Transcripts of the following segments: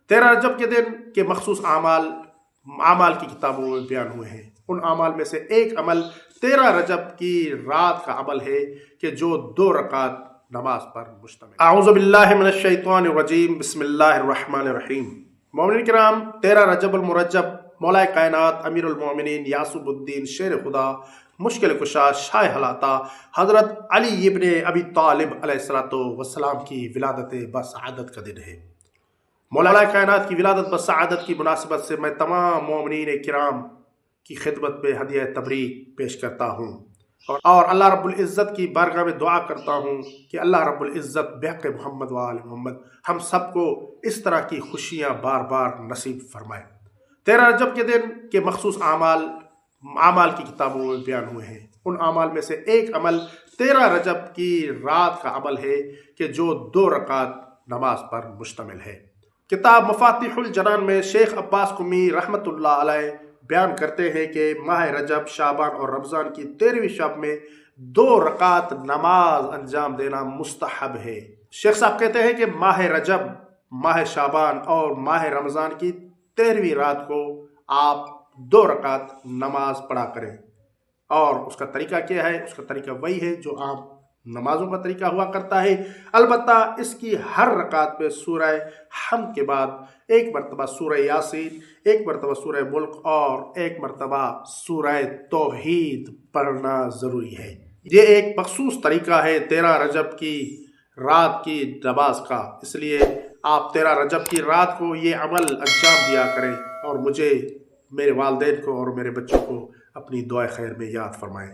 13 रजब के दिन के मखसूस आमाल की किताबों में बयान हुए हैं। उन आमाल में से एक अमल 13 रजब की रात का अमल है कि जो 2 रकात नमाज पर मुश्तमिल। आऊज़ु बिल्लाहि मिनश शैतानिर रजीम, बिस्मिल्लाहिर रहमानिर रहीम। मोमिनीन किराम, 13 रजब अल मुरज्जब मौलाए कायनात अमीरुल मोमिनीन यासूबुद्दीन शेर खुदा मुश्किल कुशा शाह हलाता हजरत अली इब्ने अबी तालिब अलैहिस्सलातु वस्सलाम की विलादत बसआदत का दिन है। मौलाए कायनात की विलादत बसआदत की मुनासिबत से मैं तमाम मोमिनीन किराम की खिदमत में हदिया तबरीक पेश करता हूँ और अल्लाह रब्बुल इज़्ज़त की बारगाह में दुआ करता हूँ कि अल्लाह रब्बुल इज़्ज़त बेहक़ मोहम्मद व आले मोहम्मद हम सबको इस तरह की खुशियाँ बार बार नसीब फरमाए। 13 रजब के दिन के मखसूस आमाल की किताबों में बयान हुए हैं। उन आमाल में से एक अमल 13 रजब की रात का अमल है कि जो 2 रकात नमाज पर मुश्तमिल है। किताब मफातिहुल जनान में शेख अब्बास कुमी रहमतुल्लाह अलैह बयान करते हैं कि माह रजब, शाबान और रमज़ान की 13वीं शब में 2 रकात नमाज अंजाम देना मुस्तहब है। शेख साहब कहते हैं कि माह रजब, माह शाबान और माह रमज़ान की 13वीं रात को आप 2 रकात नमाज पढ़ा करें। और उसका तरीका क्या है? उसका तरीका वही है जो आप नमाजों का तरीका हुआ करता है। अलबत्ता इसकी हर रकात पे सूरह हम के बाद 1 मरतबा सूरह यासीन, 1 मरतबा सूरह मुल्क और 1 मरतबा सूरह तौहीद पढ़ना ज़रूरी है। ये एक मखसूस तरीका है 13 रजब की रात की नमाज का, इसलिए आप 13 रजब की रात को ये अमल अंजाम दिया करें और मुझे, मेरे वालिदैन को और मेरे बच्चों को अपनी दुआ खैर में याद फरमाएं।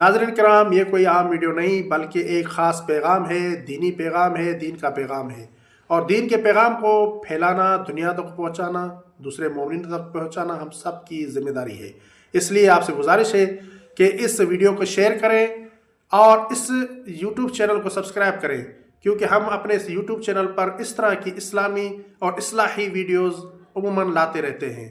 नाज़रीन किराम, ये कोई आम वीडियो नहीं बल्कि एक ख़ास पैगाम है, दीनी पैगाम है, दीन का पैगाम है। और दीन के पैगाम को फैलाना, दुनिया तक पहुँचाना, दूसरे मोमिन तक पहुँचाना हम सब की जिम्मेदारी है। इसलिए आपसे गुजारिश है कि इस वीडियो को शेयर करें और इस यूट्यूब चैनल को सब्सक्राइब करें, क्योंकि हम अपने इस यूट्यूब चैनल पर इस तरह की इस्लामी और इस्लाही वीडियोज़ उमूमन लाते रहते हैं।